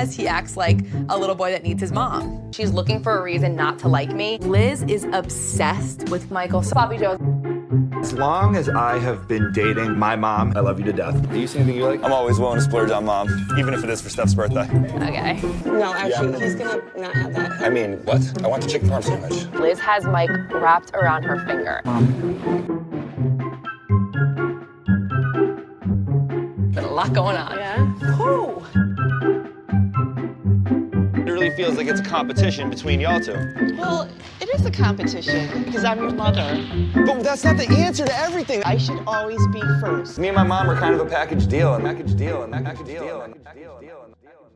has, he acts like a little boy that needs his mom. She's looking for a reason not to like me. Liz is obsessed with Michael Sloppy Joe. As long as I have been dating my mom, I love you to death. Do you see anything you like? I'm always willing to splurge on mom, even if it is for Steph's birthday. Okay. No, actually, he's gonna not have that. I mean, what? I want the chicken parm sandwich. Liz has Mike wrapped around her finger. Got a lot going on. Yeah? Oh. It really feels like it's a competition between y'all two. Well, it is a competition because I'm your mother. But that's not the answer to everything. I should always be first. Me and my mom are kind of a package deal,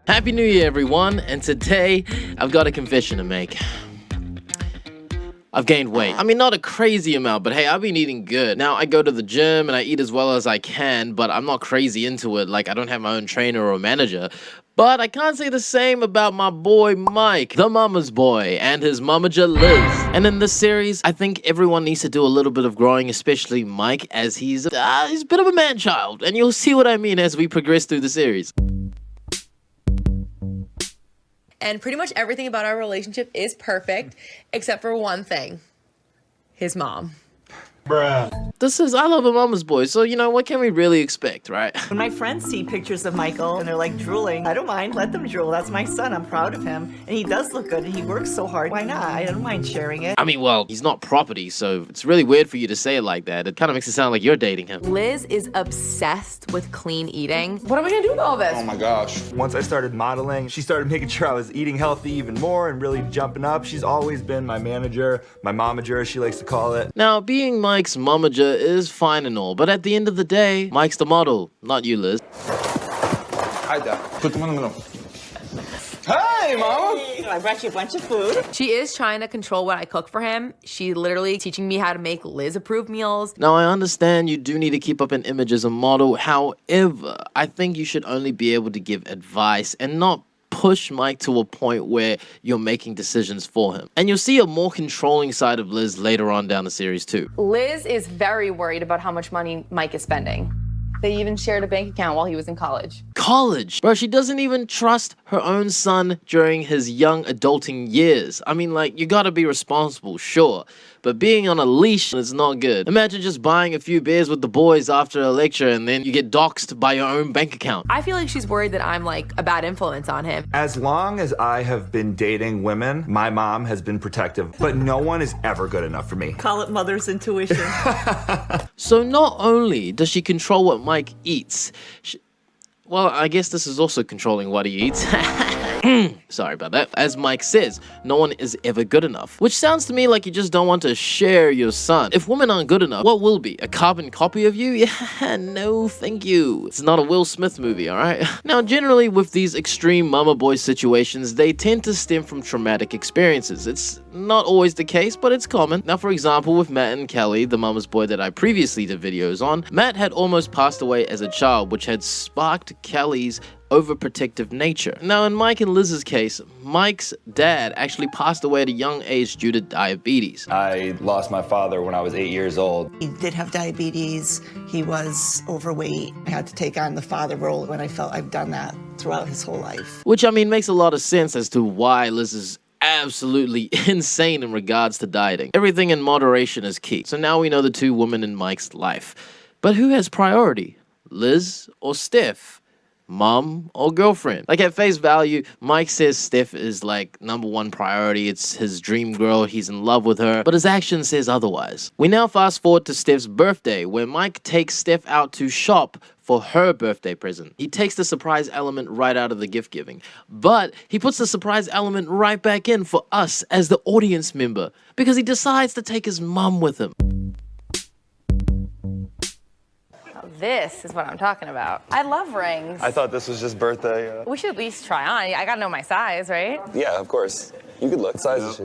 Happy New Year, everyone, and today I've got a confession to make. I've gained weight. I mean, not a crazy amount, but hey, I've been eating good. Now, I go to the gym and I eat as well as I can, but I'm not crazy into it. Like, I don't have my own trainer or manager. But I can't say the same about my boy Mike, the mama's boy, and his mamager Liz. And in this series, I think everyone needs to do a little bit of growing, especially Mike, as he's a bit of a man-child. And you'll see what I mean as we progress through the series. And pretty much everything about our relationship is perfect, except for one thing. His mom. This is I Love a Mama's Boy, so you know, what can we really expect, right? When my friends see pictures of Michael and they're like drooling, I don't mind, let them drool. That's my son, I'm proud of him. And he does look good and he works so hard. Why not? I don't mind sharing it. I mean, well, he's not property, so it's really weird for you to say it like that. It kind of makes it sound like you're dating him. Liz is obsessed with clean eating. What am I gonna do with all this? Oh my gosh. Once I started modeling, she started making sure I was eating healthy even more and really jumping up. She's always been my manager, my momager, as she likes to call it. Now, being Mike's momager is fine and all, but at the end of the day, Mike's the model, not you, Liz. Hide that. Put them in the middle. Hey, Mama! I brought you a bunch of food. She is trying to control what I cook for him. She literally teaching me how to make Liz-approved meals. Now, I understand you do need to keep up an image as a model. However, I think you should only be able to give advice and not push Mike to a point where you're making decisions for him. And you'll see a more controlling side of Liz later on down the series too. Liz is very worried about how much money Mike is spending. They even shared a bank account while he was in college. College? Bro, she doesn't even trust her own son during his young adulting years. I mean, like, you gotta be responsible, sure, but being on a leash is not good. Imagine just buying a few beers with the boys after a lecture and then you get doxxed by your own bank account. I feel like she's worried that I'm like a bad influence on him. As long as I have been dating women, my mom has been protective, but no one is ever good enough for me. Call it mother's intuition. So not only does she control what Mike eats, well, I guess this is also controlling what he eats. Sorry about that. As Mike says, no one is ever good enough. Which sounds to me like you just don't want to share your son. If women aren't good enough, what will be? A carbon copy of you? Yeah, no thank you. It's not a Will Smith movie, alright? Now, generally with these extreme mama boy situations, they tend to stem from traumatic experiences. It's not always the case, but it's common. Now, for example, with Matt and Kelly, the mama's boy that I previously did videos on, Matt had almost passed away as a child, which had sparked Kelly's overprotective nature. Now, in Mike and Liz's case, Mike's dad actually passed away at a young age due to diabetes. I lost my father when I was 8 years old. He did have diabetes. He was overweight. I had to take on the father role when I felt I've done that throughout his whole life. Which, I mean, makes a lot of sense as to why Liz is absolutely insane in regards to dieting. Everything in moderation is key. So now we know the two women in Mike's life. But who has priority? Liz or Steph? Mom or girlfriend? Like, at face value, Mike says Steph is like #1 priority. It's his dream girl. He's in love with her. But his action says otherwise. We now fast forward to Steph's birthday, where Mike takes Steph out to shop for her birthday present. He takes the surprise element right out of the gift giving, but he puts the surprise element right back in for us as the audience member because he decides to take his mom with him. This is what I'm talking about. I love rings. I thought this was just birthday. We should at least try on. I gotta know my size, right? Yeah, of course. You could look. What size is she?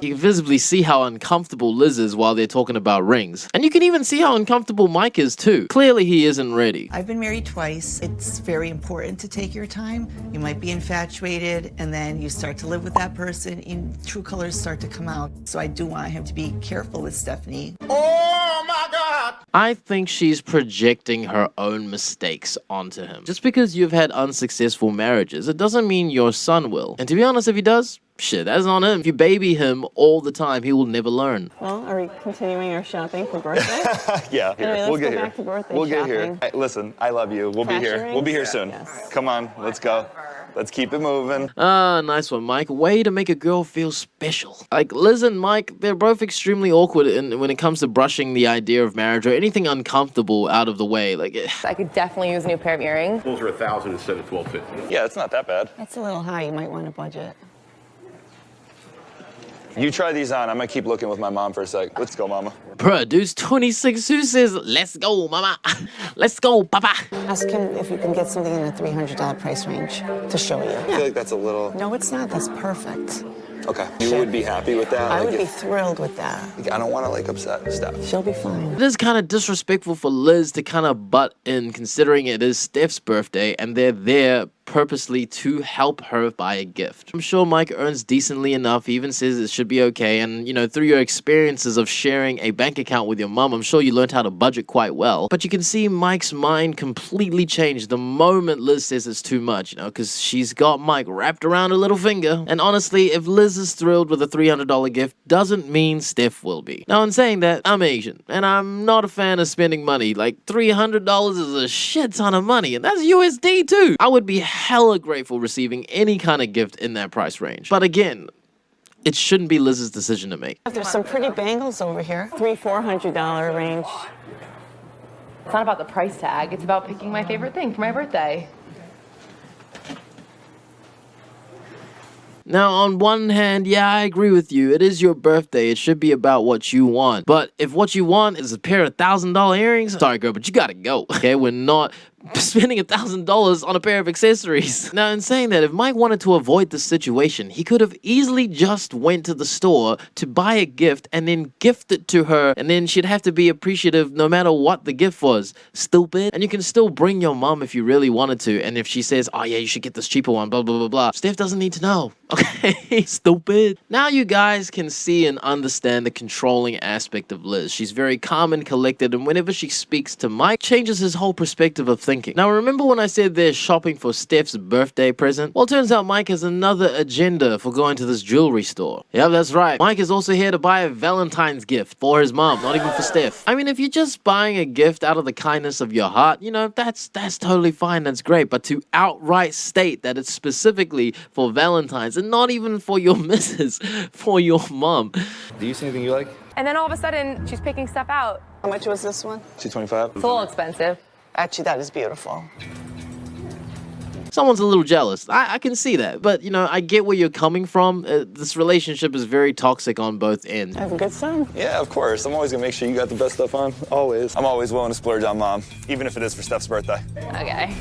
You can visibly see how uncomfortable Liz is while they're talking about rings. And you can even see how uncomfortable Mike is too. Clearly he isn't ready. I've been married twice. It's very important to take your time. You might be infatuated and then you start to live with that person and true colors start to come out. So I do want him to be careful with Stephanie. Oh my God! I think she's projecting her own mistakes onto him. Just because you've had unsuccessful marriages, it doesn't mean your son will. And to be honest, if he does, shit, that's on him. If you baby him all the time, he will never learn. Well, are we continuing our shopping for birthday? Yeah, here. Anyway, let's we'll get go here. back to birthday We'll get here. shopping. Hey, listen, I love you. We'll be here. Fashion We'll be here rings? soon. Yes. Come on, let's go. Let's keep it moving. Ah, nice one, Mike. Way to make a girl feel special. Like, Liz and Mike, they're both extremely awkward when it comes to brushing the idea of marriage or anything uncomfortable out of the way. Like, I could definitely use a new pair of earrings. Those are $1,000 instead of $1,250. Yeah, it's not that bad. That's a little high. You might want to budget. You try these on. I'm gonna keep looking with my mom for a sec. Let's go, mama. Produce 26 who says, let's go, mama. Let's go, papa. Ask him if you can get something in a $300 price range to show you. I feel like that's a little... No, it's not. That's perfect. Okay. You would be happy with that? I Like, would be if- thrilled with that. I don't want to, like, upset Steph. She'll be fine. It is kind of disrespectful for Liz to kind of butt in, considering it is Steph's birthday and they're there purposely to help her buy a gift. I'm sure Mike earns decently enough. He even says it should be okay. And, you know, through your experiences of sharing a bank account with your mom, I'm sure you learned how to budget quite well. But you can see Mike's mind completely change the moment Liz says it's too much, you know, because she's got Mike wrapped around her little finger. And honestly, if Liz is thrilled with a $300 gift, doesn't mean Steph will be. Now, in saying that, I'm Asian, and I'm not a fan of spending money. Like, $300 is a shit ton of money, and that's USD too. I would be hella grateful receiving any kind of gift in that price range. But again, it shouldn't be Liz's decision to make. There's some pretty bangles over here. $300-400 range. It's not about the price tag. It's about picking my favorite thing for my birthday. Now, on one hand, yeah, I agree with you. It is your birthday. It should be about what you want. But if what you want is a pair of $1,000 earrings, sorry, girl, but you gotta go. Okay, we're not spending $1,000 on a pair of accessories. Now, in saying that, if Mike wanted to avoid this situation, he could have easily just went to the store to buy a gift and then gift it to her, and then she'd have to be appreciative no matter what the gift was. Stupid. And you can still bring your mom if you really wanted to, and if she says, oh yeah, you should get this cheaper one, blah, blah, blah, blah. Steph doesn't need to know. Okay, stupid. Now you guys can see and understand the controlling aspect of Liz. She's very calm and collected, and whenever she speaks to Mike, changes his whole perspective of thinking. Now, remember when I said they're shopping for Steph's birthday present? Well, turns out Mike has another agenda for going to this jewelry store. Yep, that's right. Mike is also here to buy a Valentine's gift for his mom, not even for Steph. I mean, if you're just buying a gift out of the kindness of your heart, you know, that's totally fine, that's great. But to outright state that it's specifically for Valentine's and not even for your missus, for your mom. Do you see anything you like? And then all of a sudden, she's picking stuff out. How much was this one? $225. It's a little expensive. Actually, that is beautiful. Someone's a little jealous. I can see that. But, you know, I get where you're coming from. This relationship is very toxic on both ends. I have a good son. Yeah, of course. I'm always gonna make sure you got the best stuff on. Always. I'm always willing to splurge on mom, even if it is for Steph's birthday. Okay.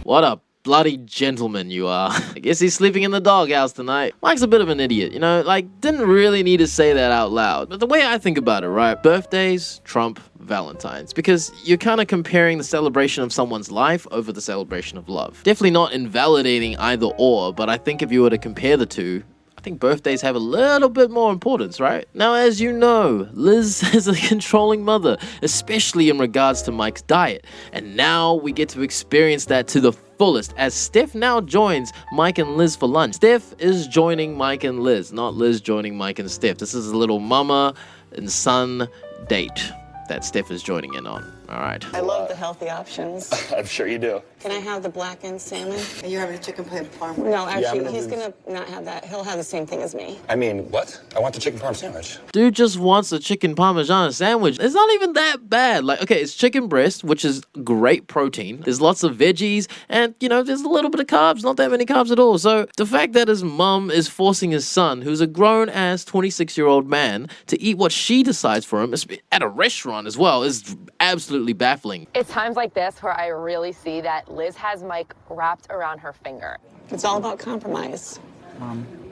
What a bloody gentleman you are. I guess he's sleeping in the doghouse tonight. Mike's a bit of an idiot, you know, like, didn't really need to say that out loud. But the way I think about it, right, birthdays trump Valentine's, because you're kind of comparing the celebration of someone's life over the celebration of love. Definitely not invalidating either or, but I think if you were to compare the two, I think birthdays have a little bit more importance, right? Now, as you know, Liz is a controlling mother, especially in regards to Mike's diet. And now we get to experience that to the fullest as Steph now joins Mike and Liz for lunch. Steph is joining Mike and Liz, not Liz joining Mike and Steph. This is a little mama and son date that Steph is joining in on. All right. I love the healthy options. I'm sure you do. Can I have the blackened salmon? Are you having a chicken parm? No, actually, gonna he's do- gonna not have that. He'll have the same thing as me. I mean, what? I want the chicken parm sandwich. Dude just wants a chicken parmesan sandwich. It's not even that bad. Like, okay, it's chicken breast, which is great protein. There's lots of veggies, and, you know, there's a little bit of carbs, not that many carbs at all. So the fact that his mum is forcing his son, who's a grown-ass 26-year-old man, to eat what she decides for him at a restaurant as well is absolutely baffling. It's times like this where I really see that Liz has Mike wrapped around her finger. It's all about compromise.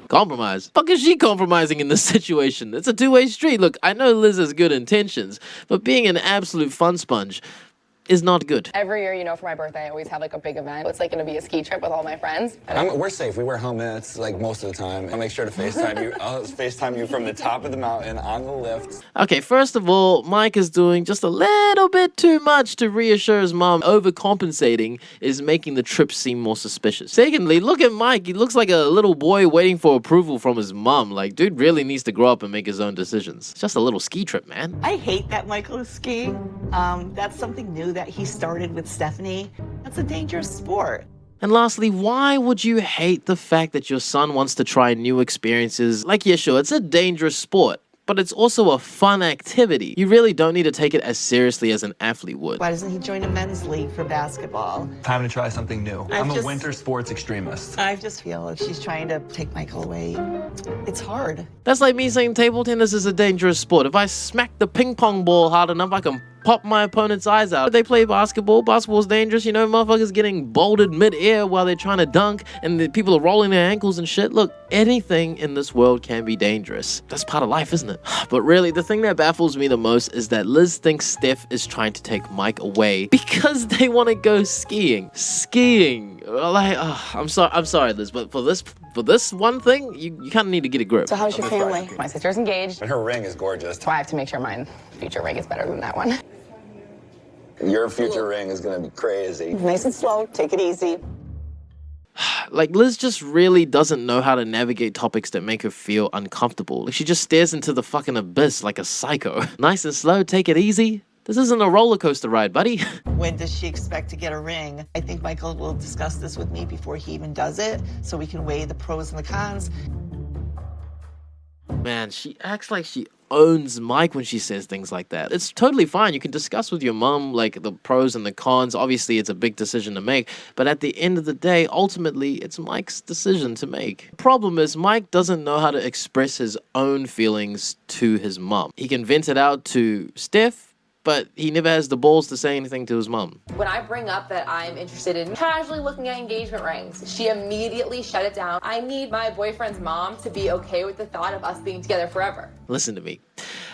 Compromise? Fuck is she compromising in this situation? It's a two-way street. Look, I know Liz has good intentions, but being an absolute fun sponge, is not good. Every year, you know, for my birthday, I always have like a big event. It's like going to be a ski trip with all my friends. We're safe. We wear helmets like most of the time. I'll make sure to FaceTime you. I'll FaceTime you from the top of the mountain on the lift. Okay, first of all, Mike is doing just a little bit too much to reassure his mom. Overcompensating is making the trip seem more suspicious. Secondly, look at Mike. He looks like a little boy waiting for approval from his mom. Like, dude really needs to grow up and make his own decisions. It's just a little ski trip, man. I hate that Michael is skiing. That's something new that he started with Stephanie. That's a dangerous sport. And lastly, why would you hate the fact that your son wants to try new experiences? Like, yeah, sure, it's a dangerous sport, but it's also a fun activity. You really don't need to take it as seriously as an athlete would. Why doesn't he join a men's league for basketball? Time to try something new. I'm a just- winter sports extremist. I just feel like she's trying to take Michael away. It's hard. That's like me saying table tennis is a dangerous sport. If I smack the ping pong ball hard enough, I can pop my opponent's eyes out. They play basketball. Basketball's dangerous. You know, motherfuckers getting bolted mid-air while they're trying to dunk, and the people are rolling their ankles and shit. Look, anything in this world can be dangerous. That's part of life, isn't it? But really, the thing that baffles me the most is that Liz thinks Steph is trying to take Mike away because they want to go skiing. Skiing. Like, I'm sorry, Liz, but for this one thing, you kind of need to get a grip. So how's your family? My sister's engaged. And her ring is gorgeous. So I have to make sure my future ring is better than that one. Your future ring is gonna be crazy. Nice and slow. Take it easy. Like, Liz just really doesn't know how to navigate topics that make her feel uncomfortable. Like, she just stares into the fucking abyss like a psycho. Nice and slow, take it easy. This isn't a roller coaster ride, buddy. When does she expect to get a ring? I think Michael will discuss this with me before he even does it, so we can weigh the pros and the cons. Man, she acts like she owns Mike when she says things like that. It's totally fine. You can discuss with your mom, like, the pros and the cons. Obviously, it's a big decision to make. But at the end of the day, ultimately, it's Mike's decision to make. Problem is, Mike doesn't know how to express his own feelings to his mom. He can vent it out to Steph, but he never has the balls to say anything to his mom. When I bring up that I'm interested in casually looking at engagement rings, she immediately shut it down. I need my boyfriend's mom to be okay with the thought of us being together forever. Listen to me.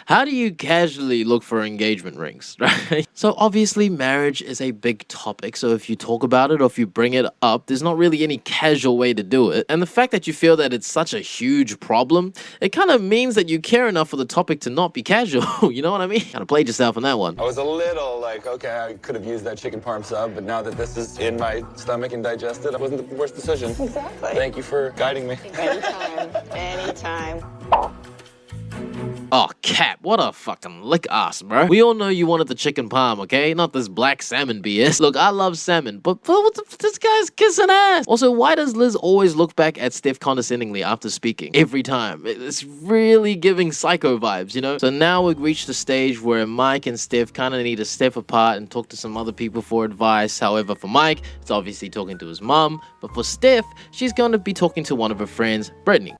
How do you casually look for engagement rings, right? So obviously marriage is a big topic, so if you talk about it or if you bring it up, there's not really any casual way to do it. And the fact that you feel that it's such a huge problem, it kind of means that you care enough for the topic to not be casual, you know what I mean? Kind of played yourself on that one. I was a little like, okay, I could have used that chicken parm sub, but now that this is in my stomach and digested, it wasn't the worst decision. Exactly. Thank you for guiding me. Anytime. Anytime. Oh, Cap, what a fucking lick ass, bro. We all know you wanted the chicken palm, okay? Not this black salmon BS. Look, I love salmon, but this guy's kissing ass. Also, why does Liz always look back at Steph condescendingly after speaking? Every time. It's really giving psycho vibes, you know? So now we've reached the stage where Mike and Steph kind of need to step apart and talk to some other people for advice. However, for Mike, it's obviously talking to his mom. But for Steph, she's going to be talking to one of her friends, Brittany.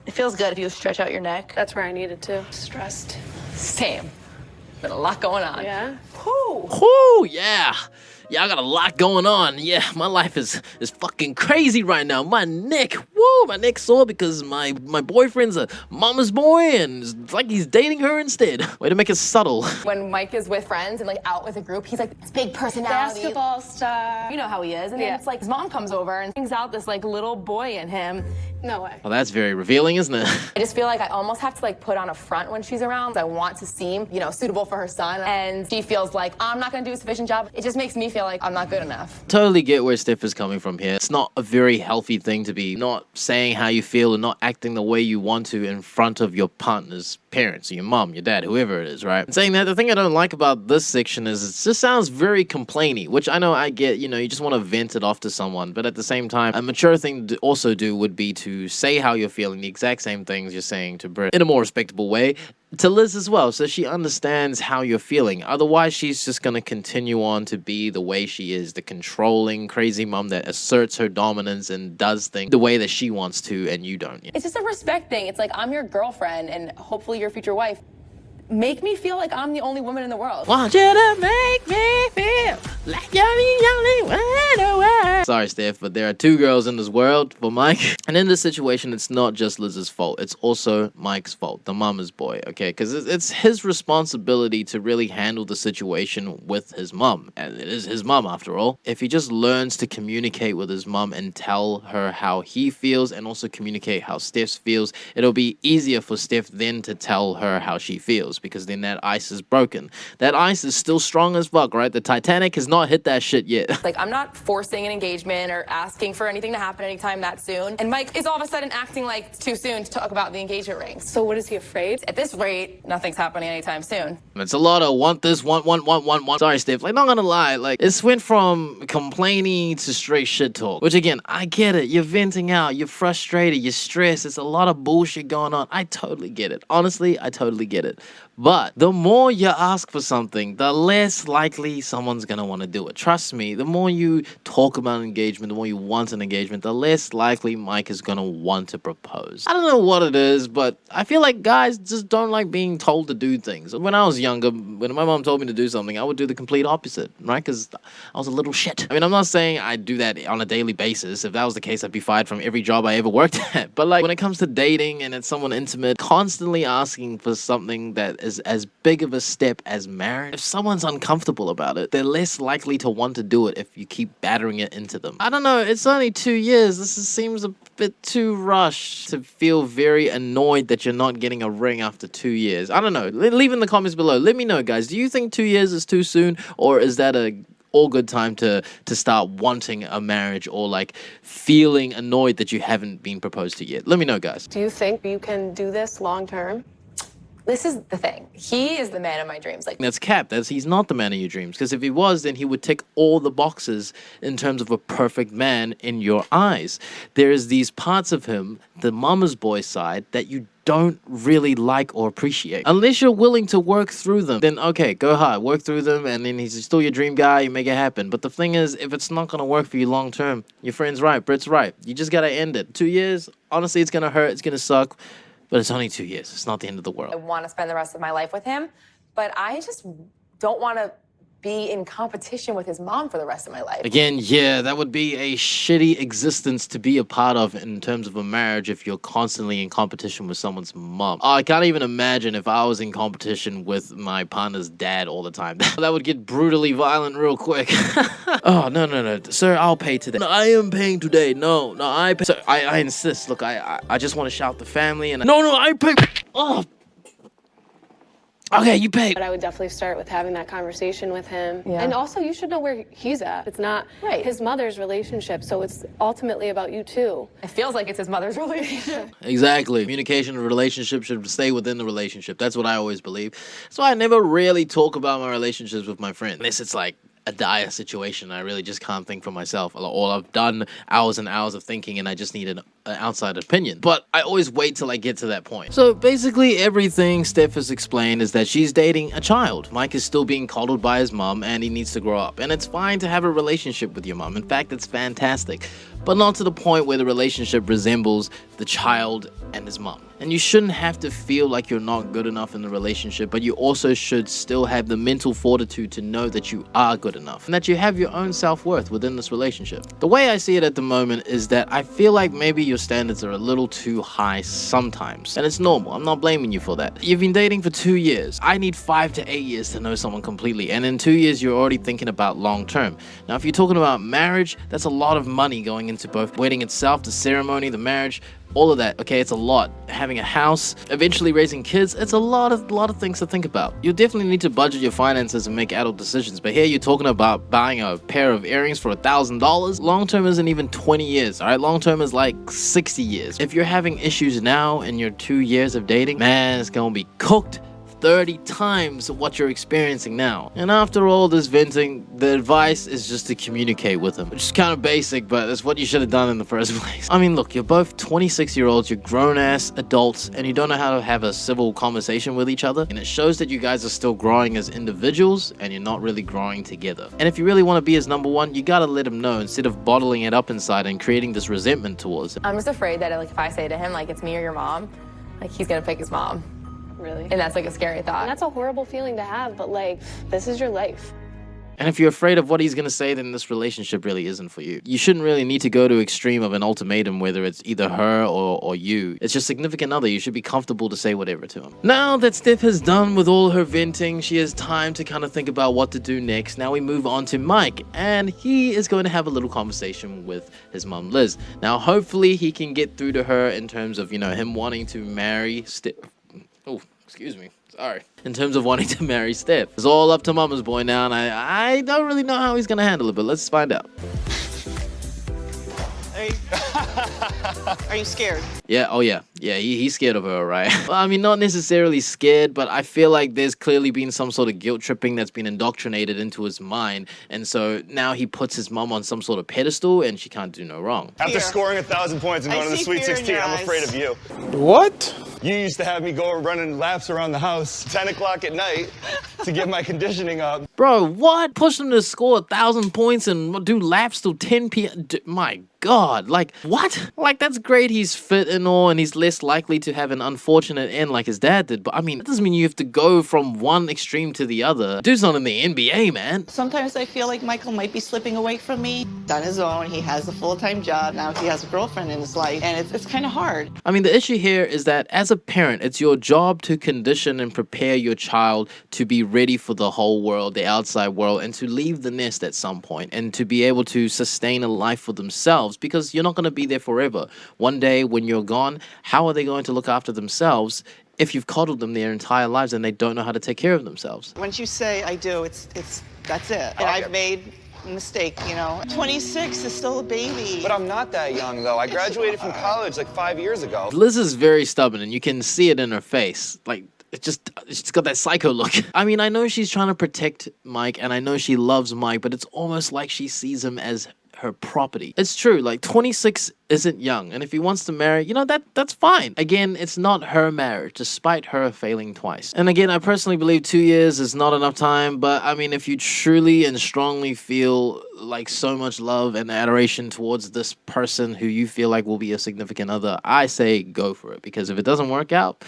It feels good if you stretch out your neck. That's where I needed to. Stressed. Same. Been a lot going on. Yeah? Whoo, yeah. Yeah, I got a lot going on. Yeah, my life is fucking crazy right now. My neck, my neck's sore because my boyfriend's a mama's boy and it's like he's dating her instead. Way to make it subtle. When Mike is with friends and like out with a group, he's like this big personality. Basketball star. You know how he is. And then it's like his mom comes over and brings out this like little boy in him. No way. Well, that's very revealing, isn't it? I just feel like I almost have to like put on a front when she's around. I want to seem, suitable for her son. And she feels like I'm not gonna do a sufficient job. It just makes me feel like I'm not good enough. Totally get where Steph is coming from here. It's not a very healthy thing to be not saying how you feel and not acting the way you want to in front of your partner's parents, or your mom, your dad, whoever it is, right? And saying that, the thing I don't like about this section is it just sounds very complainy, which I know I get, you just want to vent it off to someone, but at the same time, a mature thing to also do would be to say how you're feeling, the exact same things you're saying to Britt in a more respectable way, to Liz as well, so she understands how you're feeling. Otherwise, she's just going to continue on to be the way she is, the controlling, crazy mom that asserts her dominance and does things the way that she wants to and you don't. It's just a respect thing. It's like, I'm your girlfriend and hopefully your future wife. Make me feel like I'm the only woman in the world. Want you to make me feel like you're the only one in the world. Sorry, Steph, but there are 2 girls in this world for Mike. And in this situation, it's not just Liz's fault. It's also Mike's fault, the mama's boy, okay? Because it's his responsibility to really handle the situation with his mom. And it is his mom, after all. If he just learns to communicate with his mom and tell her how he feels and also communicate how Steph feels, it'll be easier for Steph then to tell her how she feels, because then that ice is broken. That ice is still strong as fuck, right? The Titanic has not hit that shit yet. Like, I'm not forcing an engagement or asking for anything to happen anytime that soon. And Mike is all of a sudden acting like it's too soon to talk about the engagement rings. So what, is he afraid? At this rate, nothing's happening anytime soon. It's a lot of want this, want. Sorry, Steph. Like, not gonna lie. Like, it's went from complaining to straight shit talk. Which, again, I get it. You're venting out. You're frustrated. You're stressed. It's a lot of bullshit going on. I totally get it. Honestly, I totally get it. But the more you ask for something, the less likely someone's gonna want to do it. Trust me, the more you talk about engagement, the more you want an engagement, the less likely Mike is gonna want to propose. I don't know what it is, but I feel like guys just don't like being told to do things. When I was younger, when my mom told me to do something, I would do the complete opposite, right? Because I was a little shit. I mean, I'm not saying I do that on a daily basis. If that was the case, I'd be fired from every job I ever worked at. But like, when it comes to dating and it's someone intimate, constantly asking for something that is as big of a step as marriage, if someone's uncomfortable about it, they're less likely to want to do it if you keep battering it into them. I don't know, it's only 2 years. Seems a bit too rushed to feel very annoyed that you're not getting a ring after 2 years. I don't know. Leave in the comments below. Let me know, guys. Do you think 2 years is too soon, or is that a all good time to start wanting a marriage, or like feeling annoyed that you haven't been proposed to yet? Let me know, guys. Do you think you can do this long term? This is the thing. He is the man of my dreams. Like, that's cap. He's not the man of your dreams. Because if he was, then he would tick all the boxes in terms of a perfect man in your eyes. There's these parts of him, the mama's boy side, that you don't really like or appreciate. Unless you're willing to work through them, then okay, go hard, work through them, and then he's still your dream guy, you make it happen. But the thing is, if it's not gonna work for you long term, your friend's right, Britt's right. You just gotta end it. 2 years, honestly, it's gonna hurt, it's gonna suck. But it's only 2 years. It's not the end of the world. I want to spend the rest of my life with him, but I just don't want to be in competition with his mom for the rest of my life. Again, yeah, that would be a shitty existence to be a part of in terms of a marriage if you're constantly in competition with someone's mom. Oh, I can't even imagine if I was in competition with my partner's dad all the time. That would get brutally violent real quick. Oh, no. Sir, I'll pay today. No, I am paying today. No, I pay. Sir, I insist. Look, I just want to shout the family and... No, I pay. Oh. Okay, you pay. But I would definitely start with having that conversation with him. Yeah. And also, you should know where he's at. It's not his mother's relationship, so it's ultimately about you too. It feels like it's his mother's relationship. Exactly. Communication and relationship should stay within the relationship. That's what I always believe. That's why I never really talk about my relationships with my friends. Unless it's like a dire situation. I really just can't think for myself. Or I've done hours and hours of thinking and I just need an outside opinion. But I always wait till I get to that point. So basically everything Steph has explained is that she's dating a child. Mike is still being coddled by his mom and he needs to grow up. And it's fine to have a relationship with your mom. In fact, it's fantastic. But not to the point where the relationship resembles the child and his mom. And you shouldn't have to feel like you're not good enough in the relationship, but you also should still have the mental fortitude to know that you are good enough and that you have your own self-worth within this relationship. The way I see it at the moment is that I feel like maybe your standards are a little too high sometimes. And it's normal. I'm not blaming you for that. You've been dating for 2 years. I need 5 to 8 years to know someone completely. And in 2 years, you're already thinking about long term. Now, if you're talking about marriage, that's a lot of money going into both wedding itself, the ceremony, the marriage, all of that. Okay, it's a lot. Having a house, eventually raising kids, it's a lot of things to think about. You definitely need to budget your finances and make adult decisions. But here you're talking about buying a pair of earrings for $1,000. Long term isn't even 20 years, all right? Long term is like 60 years. If you're having issues now in your 2 years of dating, man, it's gonna be cooked 30 times what you're experiencing now. And after all this venting, the advice is just to communicate with him. Which is kind of basic, but it's what you should have done in the first place. I mean, look, you're both 26-year-olds, you're grown-ass adults, and you don't know how to have a civil conversation with each other. And it shows that you guys are still growing as individuals, and you're not really growing together. And if you really want to be his number one, you gotta let him know instead of bottling it up inside and creating this resentment towards him. I'm just afraid that like if I say to him, like, it's me or your mom, like he's gonna pick his mom. Really? And that's like a scary thought. And that's a horrible feeling to have, but like, this is your life. And if you're afraid of what he's gonna say, then this relationship really isn't for you. You shouldn't really need to go to extreme of an ultimatum, whether it's either her or you. It's your significant other. You should be comfortable to say whatever to him. Now that Steph has done with all her venting, she has time to kind of think about what to do next. Now we move on to Mike, and he is going to have a little conversation with his mum Liz. Now hopefully he can get through to her in terms of, you know, him wanting to marry Steph. Oh, excuse me. Sorry. In terms of wanting to marry Steph. It's all up to mama's boy now, and I don't really know how he's gonna handle it, but let's find out. Are you scared? Yeah, oh yeah. Yeah, he's scared of her, right? Well, I mean, not necessarily scared, but I feel like there's clearly been some sort of guilt tripping that's been indoctrinated into his mind. And so now he puts his mom on some sort of pedestal and she can't do no wrong. After scoring 1,000 points and going to the Sweet 16, I'm afraid of you. What? You used to have me go running laps around the house 10 o'clock at night to get my conditioning up. Bro, what? Push him to score 1,000 points and do laps till 10 p.m. My God, like, what? Like, that's great he's fit and all, and he's less likely to have an unfortunate end like his dad did, but I mean, that doesn't mean you have to go from one extreme to the other. Dude's not in the NBA, man. Sometimes I feel like Michael might be slipping away from me. He's on his own, he has a full-time job, now he has a girlfriend in his life, and it's kind of hard. I mean, the issue here is that as a parent, it's your job to condition and prepare your child to be ready for the whole world, the outside world, and to leave the nest at some point, and to be able to sustain a life for themselves, because you're not going to be there forever. One day when you're gone, how are they going to look after themselves if you've coddled them their entire lives and they don't know how to take care of themselves? Once you say I do, that's it. And I've made a mistake, you know. 26 is still a baby. But I'm not that young, though. I graduated from college like 5 years ago. Liz is very stubborn, and you can see it in her face. Like, she's got that psycho look. I mean, I know she's trying to protect Mike, and I know she loves Mike, but it's almost like she sees him as her property. It's true, like 26 isn't young, and if he wants to marry, you know, that's fine. Again, it's not her marriage, despite her failing twice. And again, I personally believe 2 years is not enough time, but I mean, if you truly and strongly feel like so much love and adoration towards this person who you feel like will be a significant other, I say go for it, because if it doesn't work out,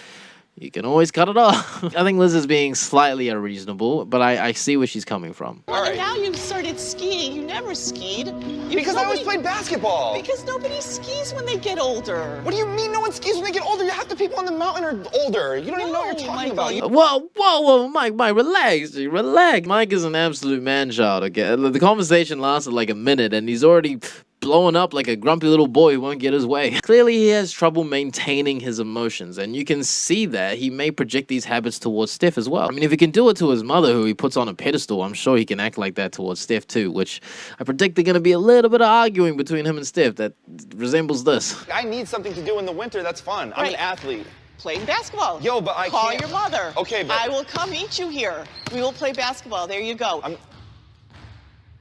you can always cut it off. I think Liz is being slightly unreasonable, but I see where she's coming from. Well, and now you've started skiing. You never skied. Because I always played basketball. Because nobody skis when they get older. What do you mean no one skis when they get older? Half the people on the mountain are older. You don't even know what you're talking about. Whoa, Mike, relax. Mike is an absolute man-child, okay? The conversation lasted like a minute, and he's already blowing up like a grumpy little boy who won't get his way. Clearly, he has trouble maintaining his emotions, and you can see that he may project these habits towards Steph as well. I mean, if he can do it to his mother, who he puts on a pedestal, I'm sure he can act like that towards Steph too, which I predict they're going to be a little bit of arguing between him and Steph that resembles this. I need something to do in the winter that's fun. I'm an athlete. Playing basketball. Yo, but I Call can't. your mother. Okay, but I will come meet you here. We will play basketball. There you go.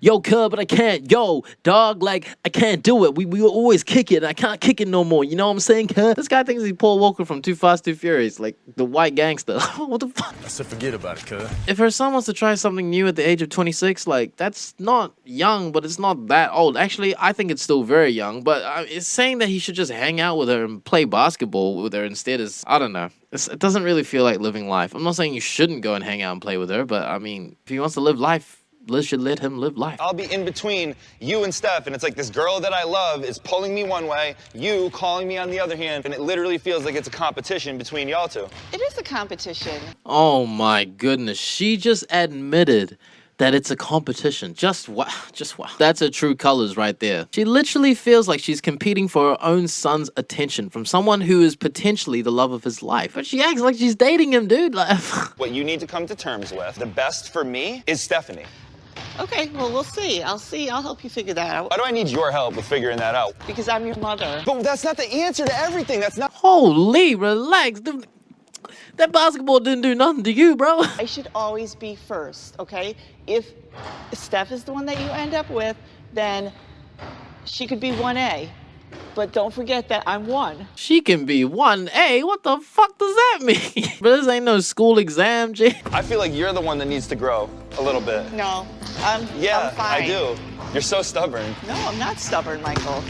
Yo, cub, but I can't. Yo, dog, like, I can't do it. We always kick it. I can't kick it no more. You know what I'm saying, cub? This guy thinks he's Paul Walker from Too Fast, Too Furious, like the white gangster. What the fuck? So forget about it, cub. If her son wants to try something new at the age of 26, like, that's not young, but it's not that old. Actually, I think it's still very young, but it's saying that he should just hang out with her and play basketball with her instead is, I don't know. It doesn't really feel like living life. I'm not saying you shouldn't go and hang out and play with her, but I mean, if he wants to live life, Liz should let him live life. I'll be in between you and Steph, and it's like this girl that I love is pulling me one way, you calling me on the other hand, and it literally feels like it's a competition between y'all two. It is a competition. Oh my goodness, she just admitted that it's a competition. Just wow. That's her true colors right there. She literally feels like she's competing for her own son's attention from someone who is potentially the love of his life. But she acts like she's dating him, dude. What you need to come to terms with, the best for me is Stephanie. Okay, well, we'll see. I'll help you figure that out. Why do I need your help with figuring that out? Because I'm your mother. But that's not the answer to everything. That's not... Holy, relax. Dude. That basketball didn't do nothing to you, bro. I should always be first, okay? If Steph is the one that you end up with, then she could be 1A. But don't forget that I'm 1. She can be 1A? What the fuck does that mean? But this ain't no school exam, G. I feel like you're the one that needs to grow a little bit. No, I'm fine. I do. You're so stubborn. No, I'm not stubborn, Michael.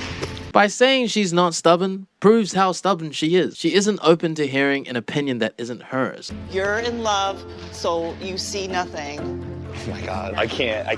By saying she's not stubborn proves how stubborn she is. She isn't open to hearing an opinion that isn't hers. You're in love, so you see nothing. Oh my God, I can't.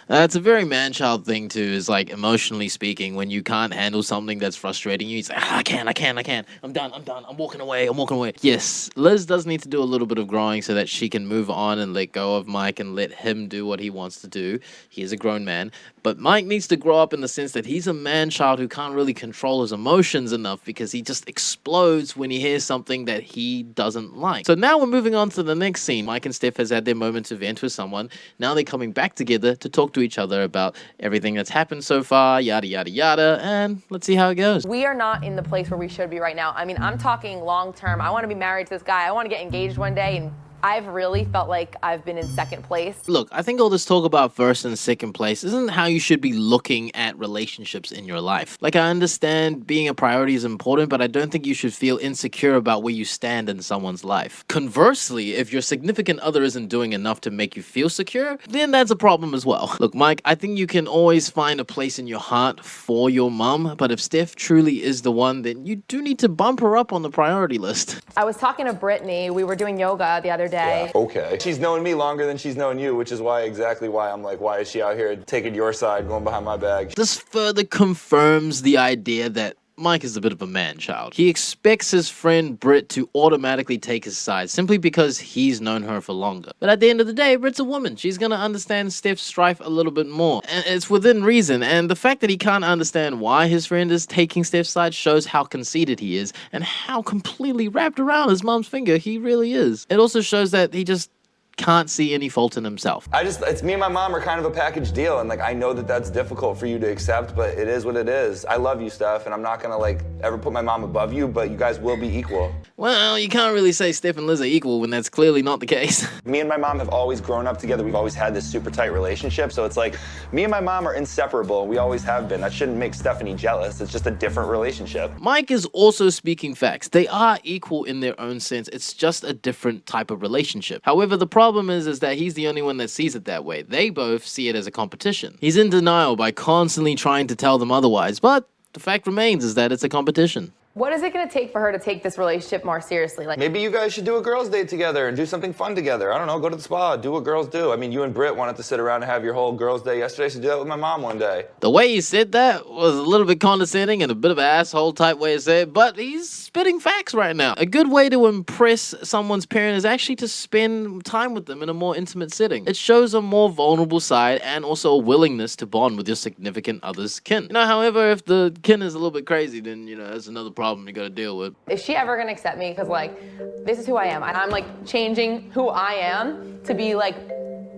It's a very man-child thing too, is like emotionally speaking, when you can't handle something that's frustrating you, it's like, I can't, I'm done, I'm walking away. Yes, Liz does need to do a little bit of growing so that she can move on and let go of Mike and let him do what he wants to do. He is a grown man, but Mike needs to grow up in the sense that he's a man-child who can't really control his emotions enough because he just explodes when he hears something that he doesn't like. So now we're moving on to the next scene. Mike and Steph has had their moment to vent with someone. Now they're coming back together to talk to each other about everything that's happened so far, yada yada yada, and let's see how it goes. We are not in the place where we should be right now. I mean, I'm talking long term. I want to be married to this guy. I want to get engaged one day, and I've really felt like I've been in second place. Look, I think all this talk about first and second place isn't how you should be looking at relationships in your life. Like, I understand being a priority is important, but I don't think you should feel insecure about where you stand in someone's life. Conversely, if your significant other isn't doing enough to make you feel secure, then that's a problem as well. Look, Mike, I think you can always find a place in your heart for your mum, but if Steph truly is the one, then you do need to bump her up on the priority list. I was talking to Brittany. We were doing yoga the other day. Yeah, okay. She's known me longer than she's known you, which is exactly why I'm like, why is she out here taking your side, going behind my back? This further confirms the idea that Mike is a bit of a man-child. He expects his friend Britt to automatically take his side simply because he's known her for longer. But at the end of the day, Britt's a woman. She's gonna understand Steph's strife a little bit more. And it's within reason. And the fact that he can't understand why his friend is taking Steph's side shows how conceited he is and how completely wrapped around his mom's finger he really is. It also shows that he just can't see any fault in himself. It's me and my mom are kind of a package deal, and like I know that that's difficult for you to accept, but it is what it is. I love you, Steph, and I'm not gonna like ever put my mom above you, but you guys will be equal. Well, you can't really say Steph and Liz are equal when that's clearly not the case. Me and my mom have always grown up together. We've always had this super tight relationship, so it's like me and my mom are inseparable. We always have been. That shouldn't make Stephanie jealous. It's just a different relationship. Mike is also speaking facts. They are equal in their own sense. It's just a different type of relationship. However, the problem is that he's the only one that sees it that way. They both see it as a competition. He's in denial by constantly trying to tell them otherwise, but the fact remains is that it's a competition. What is it going to take for her to take this relationship more seriously? Like, maybe you guys should do a girls' date together and do something fun together. I don't know, go to the spa, do what girls do. I mean, you and Britt wanted to sit around and have your whole girls' day yesterday, so do that with my mom one day. The way he said that was a little bit condescending and a bit of an asshole type way to say it, but he's spitting facts right now. A good way to impress someone's parent is actually to spend time with them in a more intimate setting. It shows a more vulnerable side and also a willingness to bond with your significant other's kin. However, if the kin is a little bit crazy, then, that's another problem you gotta deal with. Is she ever gonna accept me? Because like, this is who I am. I'm like changing who I am to be like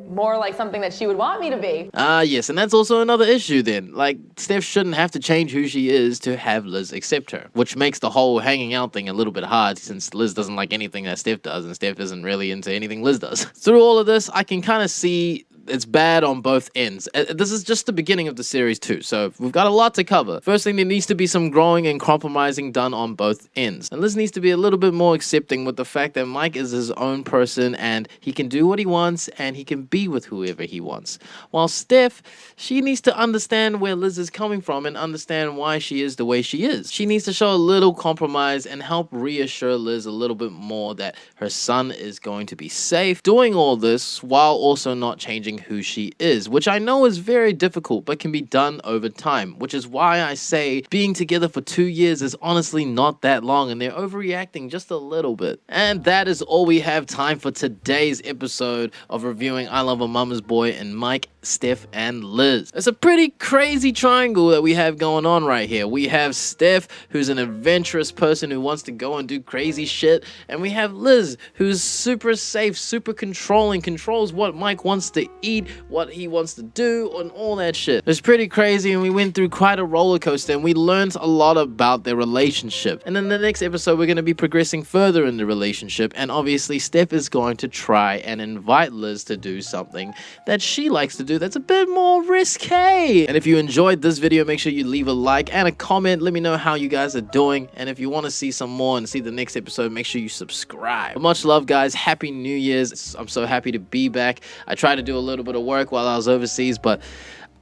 more like something that she would want me to be. Yes, and that's also another issue then. Like, Steph shouldn't have to change who she is to have Liz accept her, which makes the whole hanging out thing a little bit hard since Liz doesn't like anything that Steph does and Steph isn't really into anything Liz does. Through all of this, I can kind of see it's bad on both ends. This is just the beginning of the series too, so we've got a lot to cover. First thing, there needs to be some growing and compromising done on both ends. And Liz needs to be a little bit more accepting with the fact that Mike is his own person and he can do what he wants and he can be with whoever he wants. While Steph, she needs to understand where Liz is coming from and understand why she is the way she is. She needs to show a little compromise and help reassure Liz a little bit more that her son is going to be safe. Doing all this while also not changing who she is, which I know is very difficult but can be done over time, which is why I say being together for 2 years is honestly not that long and they're overreacting just a little bit. And that is all we have time for today's episode of reviewing I Love a Mama's Boy and Mike, Steph, and Liz. It's a pretty crazy triangle that we have going on right here. We have Steph, who's an adventurous person who wants to go and do crazy shit, and we have Liz, who's super safe, super controlling, controls what Mike wants to eat, what he wants to do, and all that shit. It's pretty crazy, and we went through quite a roller coaster, and we learned a lot about their relationship. And in the next episode, we're going to be progressing further in the relationship, and obviously Steph is going to try and invite Liz to do something that she likes to do that's a bit more risque. And if you enjoyed this video, make sure you leave a like and a comment. Let me know how you guys are doing, and if you want to see some more and see the next episode, make sure you subscribe. But much love, guys. Happy New Year's. I'm so happy to be back. I tried to do a little bit of work while I was overseas, but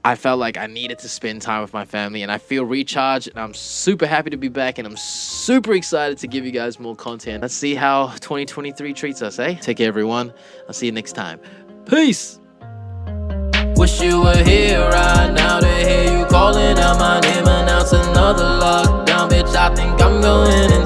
I felt like I needed to spend time with my family, and I feel recharged, and I'm super happy to be back, and I'm super excited to give you guys more content. Let's see how 2023 treats us, eh? Take care, everyone. I'll see you next time. Peace! Wish you were here right now to hear you calling out my name, announce another lockdown, bitch. I think I'm going in.